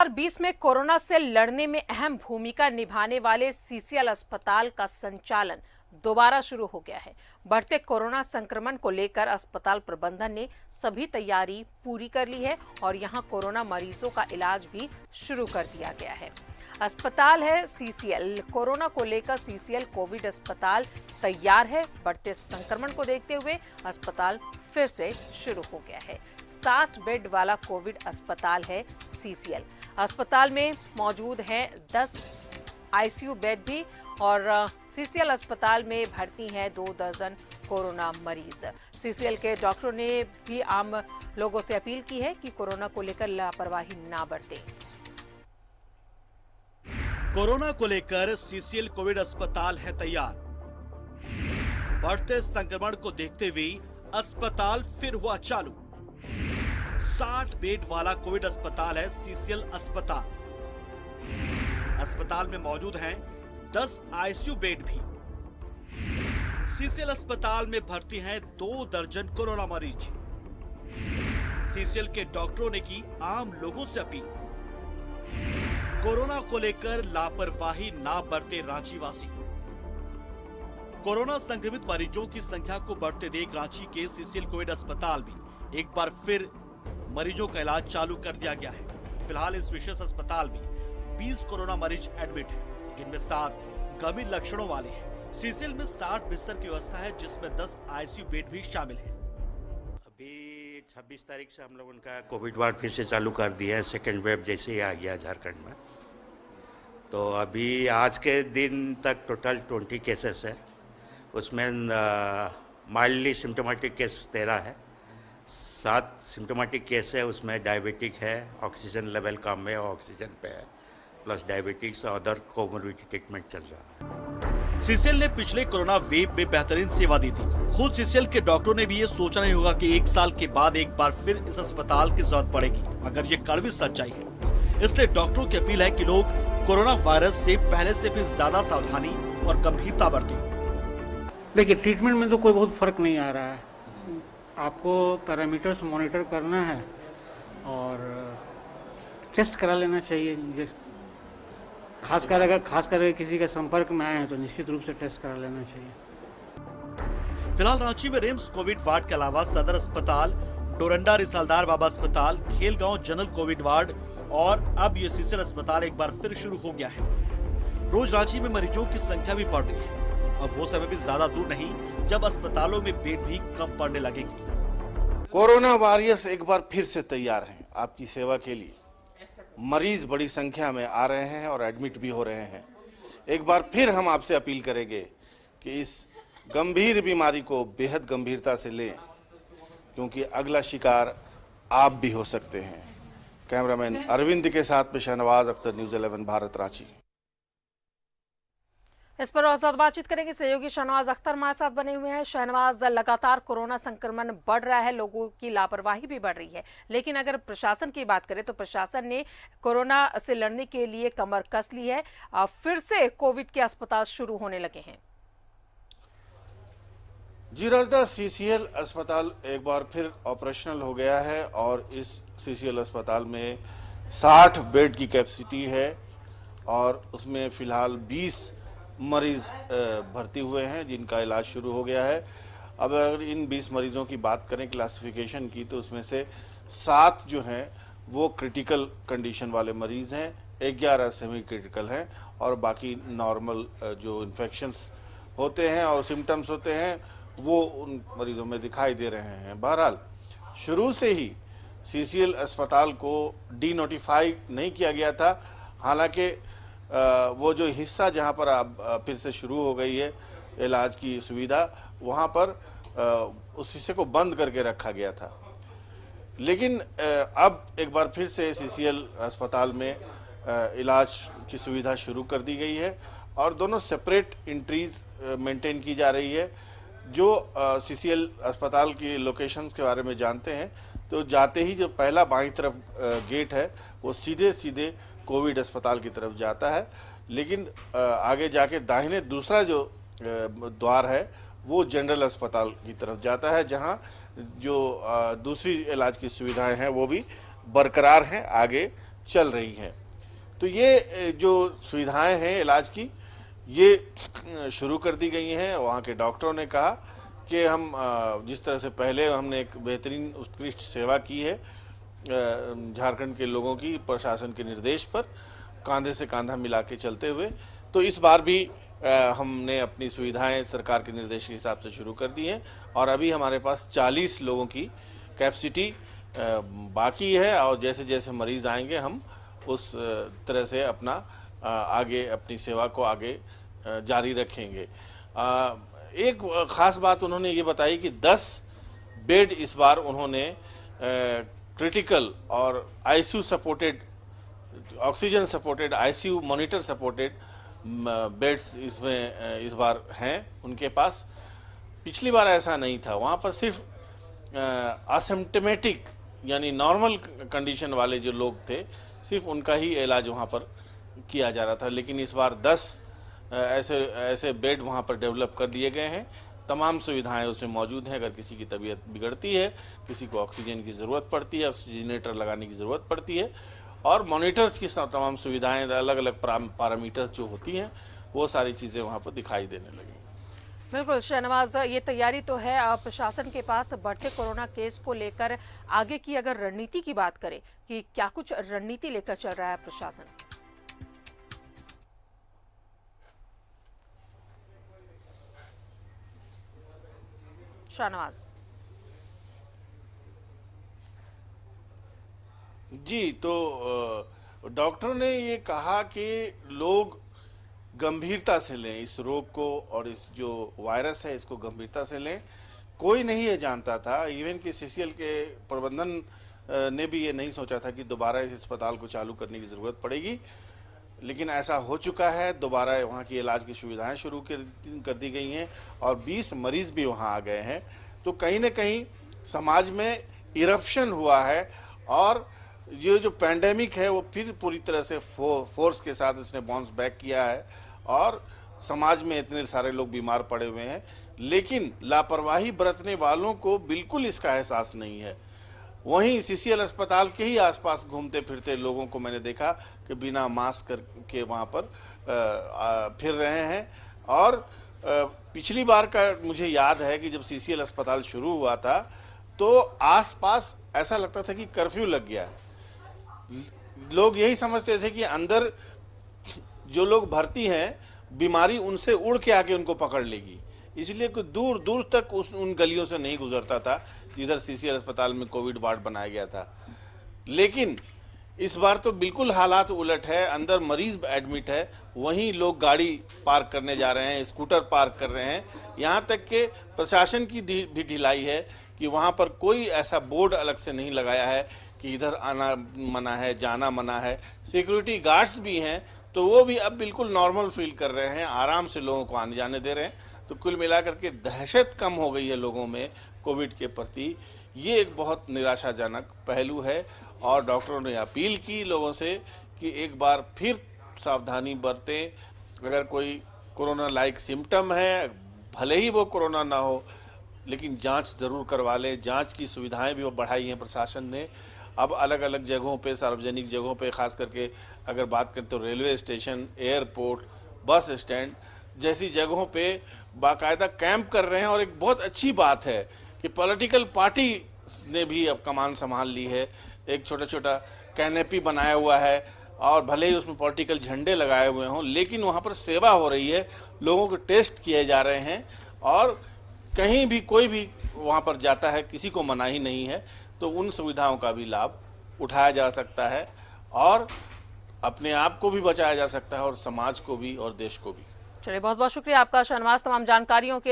2020 में कोरोना से लड़ने में अहम भूमिका निभाने वाले सीसीएल अस्पताल का संचालन दोबारा शुरू हो गया है। बढ़ते कोरोना संक्रमण को लेकर अस्पताल प्रबंधन ने सभी तैयारी पूरी कर ली है और यहां कोरोना मरीजों का इलाज भी शुरू कर दिया गया है। अस्पताल है सीसीएल। कोरोना को लेकर सीसीएल कोविड अस्पताल तैयार है। बढ़ते संक्रमण को देखते हुए अस्पताल फिर से शुरू हो गया है। 60 बेड वाला कोविड अस्पताल है सीसीएल। अस्पताल में मौजूद हैं 10 आईसीयू बेड भी और सीसीएल अस्पताल में भर्ती हैं 2 दर्जन कोरोना मरीज। सीसीएल के डॉक्टरों ने भी आम लोगों से अपील की है कि कोरोना को लेकर लापरवाही ना बरतें। कोरोना को लेकर सीसीएल कोविड अस्पताल है तैयार। बढ़ते संक्रमण को देखते हुए अस्पताल फिर हुआ चालू। 60 बेड वाला कोविड अस्पताल है सीसीएल अस्पताल। अस्पताल में मौजूद हैं 10 आईसीयू बेड भी। सीसीएल अस्पताल में भर्ती हैं 2 दर्जन कोरोना मरीज। सीसीएल के डॉक्टरों ने की आम लोगों से अपील। कोरोना को लेकर लापरवाही ना बरते रांची वासी। कोरोना संक्रमित मरीजों की संख्या को बढ़ते देख रांची के सीसीएल कोविड अस्पताल में एक बार फिर मरीजों का इलाज चालू कर दिया गया है। फिलहाल इस विशेष अस्पताल में 20 कोरोना मरीज एडमिट हैं, जिनमें 7 गंभीर लक्षणों वाले हैं। सीसीएल में 60 बिस्तर की व्यवस्था है, जिसमें 10 आईसीयू बेड भी शामिल हैं। अभी 26 तारीख से हम लोग उनका कोविड वार्ड फिर से चालू कर दिया है। सेकेंड वेव जैसे ही आ गया झारखंड में, तो अभी आज के दिन तक टोटल 20 केसेस है। उसमें माइल्डली सिम्टोमेटिक केस 13 है, 7 सिम्टोमेटिक केस है। उसमें डायबिटिक है, ऑक्सीजन लेवल कम है, ऑक्सीजन पे है, प्लस डायबिटिक्स और अदर कोमोर्बिडिटी ट्रीटमेंट चल रहा है। सीसीएल ने पिछले कोरोना वेव में बेहतरीन सेवा दी थी। खुद सीसीएल के डॉक्टरों ने भी ये सोचा नहीं होगा कि 1 साल के बाद एक बार फिर इस अस्पताल की जरूरत पड़ेगी, मगर ये कड़वी सच्चाई है। इसलिए डॉक्टरों की अपील है कि लोग कोरोना वायरस से पहले से भी ज्यादा सावधानी और गंभीरता बरतें। देखिए, ट्रीटमेंट में तो कोई बहुत फर्क नहीं आ रहा है। आपको पैरामीटर्स मॉनिटर करना है और टेस्ट करा लेना चाहिए। खासकर किसी के संपर्क में आए हैं तो निश्चित रूप से टेस्ट करा लेना चाहिए। फिलहाल रांची में रिम्स कोविड वार्ड के अलावा सदर अस्पताल, डोरंडा रिसालदार बाबा अस्पताल, खेलगांव जनरल कोविड वार्ड और अब ये सीसीएल अस्पताल एक बार फिर शुरू हो गया है। रोज रांची में मरीजों की संख्या भी बढ़ रही है और वो समय भी ज्यादा दूर नहीं जब अस्पतालों में बेड भी कम पड़ने लगेगी। कोरोना वॉरियर्स एक बार फिर से तैयार हैं आपकी सेवा के लिए। मरीज बड़ी संख्या में आ रहे हैं और एडमिट भी हो रहे हैं। एक बार फिर हम आपसे अपील करेंगे कि इस गंभीर बीमारी को बेहद गंभीरता से लें, क्योंकि अगला शिकार आप भी हो सकते हैं। कैमरामैन अरविंद के साथ में शहनवाज अख्तर, न्यूज़ 11 भारत, रांची। इस पर और ज्यादा बातचीत करेंगे। सहयोगी शहनवाज अख्तर हमारे साथ बने हुए हैं। शहनवाज, लगातार कोरोना संक्रमण बढ़ रहा है, लोगों की लापरवाही भी बढ़ रही है, लेकिन अगर प्रशासन की बात करें तो प्रशासन ने कोरोना से लड़ने के लिए कमर कस ली है। फिर से कोविड के अस्पताल शुरू होने लगे हैं। जी राजदा, सीसीएल अस्पताल एक बार फिर ऑपरेशनल हो गया है और इस सीसीएल अस्पताल में 60 बेड की कैपेसिटी है और उसमें फिलहाल 20 मरीज भर्ती हुए हैं, जिनका इलाज शुरू हो गया है। अब अगर इन 20 मरीजों की बात करें क्लासिफिकेशन की, तो उसमें से 7 जो हैं वो क्रिटिकल कंडीशन वाले मरीज हैं, 11 सेमी क्रिटिकल हैं और बाकी नॉर्मल जो इन्फेक्शंस होते हैं और सिम्टम्स होते हैं वो उन मरीजों में दिखाई दे रहे हैं। बहरहाल शुरू से ही सीसीएल अस्पताल को डी नोटिफाई नहीं किया गया था। हालांकि वो जो हिस्सा जहां पर अब फिर से शुरू हो गई है इलाज की सुविधा, वहां पर उस हिस्से को बंद करके रखा गया था। लेकिन अब एक बार फिर से सीसीएल अस्पताल में इलाज की सुविधा शुरू कर दी गई है और दोनों सेपरेट एंट्रीज मेंटेन की जा रही है। जो सीसीएल अस्पताल की लोकेशंस के बारे में जानते हैं तो जाते ही जो पहला बाईं तरफ गेट है वो सीधे सीधे कोविड अस्पताल की तरफ जाता है, लेकिन आगे जाके दाहिने दूसरा जो द्वार है वो जनरल अस्पताल की तरफ जाता है, जहां जो दूसरी इलाज की सुविधाएं हैं वो भी बरकरार हैं। आगे चल रही हैं। तो ये जो सुविधाएं हैं इलाज की, ये शुरू कर दी गई हैं। वहाँ के डॉक्टरों ने कहा कि हम जिस तरह से पहले हमने एक बेहतरीन उत्कृष्ट सेवा की है झारखंड के लोगों की, प्रशासन के निर्देश पर कंधे से कंधा मिला के चलते हुए, तो इस बार भी हमने अपनी सुविधाएं सरकार के निर्देश के हिसाब से शुरू कर दी हैं। और अभी हमारे पास 40 लोगों की कैपेसिटी बाकी है, और जैसे जैसे मरीज आएंगे हम उस तरह से अपना आगे अपनी सेवा को आगे जारी रखेंगे। एक ख़ास बात उन्होंने ये बताई कि 10 बेड इस बार उन्होंने क्रिटिकल और ICU supported, oxygen supported, ICU monitor supported beds इसमें इस बार हैं उनके पास। पिछली बार ऐसा नहीं था, वहाँ पर सिर्फ असिम्प्टोमेटिक यानी नॉर्मल कंडीशन वाले जो लोग थे, सिर्फ उनका ही इलाज वहाँ पर किया जा रहा था। लेकिन इस बार 10 ऐसे बेड वहाँ पर डेवलप कर दिए गए हैं। तमाम सुविधाएं उसमें मौजूद हैं। अगर किसी की तबीयत बिगड़ती है, किसी को ऑक्सीजन की ज़रूरत पड़ती है, ऑक्सीजनेटर लगाने की ज़रूरत पड़ती है, और मॉनिटर्स की तमाम सुविधाएं, अलग अलग पैरामीटर्स जो होती हैं, वो सारी चीज़ें वहाँ पर दिखाई देने लगी। बिल्कुल शहनवाज, ये तैयारी तो है प्रशासन के पास बढ़ते कोरोना केस को लेकर। आगे की अगर रणनीति की बात करें कि क्या कुछ रणनीति लेकर चल रहा है प्रशासन? शहनवाज जी, तो डॉक्टरों ने ये कहा कि लोग गंभीरता से लें इस रोग को, और इस जो वायरस है इसको गंभीरता से लें। कोई नहीं ये जानता था, इवन कि सीसीएल के प्रबंधन ने भी ये नहीं सोचा था कि दोबारा इस अस्पताल को चालू करने की ज़रूरत पड़ेगी, लेकिन ऐसा हो चुका है। दोबारा वहाँ की इलाज की सुविधाएं शुरू कर दी गई हैं, और 20 मरीज भी वहाँ आ गए हैं। तो कहीं ना कहीं समाज में इरप्शन हुआ है, और ये जो पैंडेमिक है वो फिर पूरी तरह से फोर्स के साथ इसने बाउंस बैक किया है, और समाज में इतने सारे लोग बीमार पड़े हुए हैं। लेकिन लापरवाही बरतने वालों को बिल्कुल इसका एहसास नहीं है। वहीं सीसीएल अस्पताल के ही आसपास घूमते फिरते लोगों को मैंने देखा कि बिना मास्क करके वहाँ पर फिर रहे हैं। और पिछली बार का मुझे याद है कि जब सीसीएल अस्पताल शुरू हुआ था तो आसपास ऐसा लगता था कि कर्फ्यू लग गया है। लोग यही समझते थे कि अंदर जो लोग भर्ती हैं, बीमारी उनसे उड़ के आके उनको पकड़ लेगी, इसलिए कि दूर दूर तक उन गलियों से नहीं गुजरता था जिधर सीसीएल अस्पताल में कोविड वार्ड बनाया गया था। लेकिन इस बार तो बिल्कुल हालात उलट है। अंदर मरीज एडमिट है, वहीं लोग गाड़ी पार्क करने जा रहे हैं, स्कूटर पार्क कर रहे हैं। यहाँ तक कि प्रशासन की भी ढिलाई है कि वहाँ पर कोई ऐसा बोर्ड अलग से नहीं लगाया है कि इधर आना मना है, जाना मना है। सिक्योरिटी गार्ड्स भी हैं, तो वो भी अब बिल्कुल नॉर्मल फील कर रहे हैं, आराम से लोगों को आने जाने दे रहे हैं। तो कुल मिलाकर के दहशत कम हो गई है लोगों में कोविड के प्रति। ये एक बहुत निराशाजनक पहलू है, और डॉक्टरों ने अपील की लोगों से कि एक बार फिर सावधानी बरतें। अगर कोई कोरोना लाइक सिम्टम है, भले ही वो कोरोना ना हो, लेकिन जांच ज़रूर करवा लें। जांच की सुविधाएं भी वो बढ़ाई हैं प्रशासन ने। अब अलग अलग जगहों पे, सार्वजनिक जगहों पे, ख़ास करके अगर बात करें तो railway station, airport, bus stand जैसी जगहों पे बाकायदा कैंप कर रहे हैं। और एक बहुत अच्छी बात है कि पॉलिटिकल पार्टी ने भी अब कमान संभाल ली है। एक छोटा छोटा कैनेपी बनाया हुआ है, और भले ही उसमें पॉलिटिकल झंडे लगाए हुए हों, लेकिन वहाँ पर सेवा हो रही है, लोगों को टेस्ट किए जा रहे हैं, और कहीं भी कोई भी वहाँ पर जाता है, किसी को मनाही नहीं है। तो उन सुविधाओं का भी लाभ उठाया जा सकता है, और अपने आप को भी बचाया जा सकता है, और समाज को भी, और देश को भी। चलिए, बहुत बहुत शुक्रिया आपका शहनवाज तमाम जानकारियों के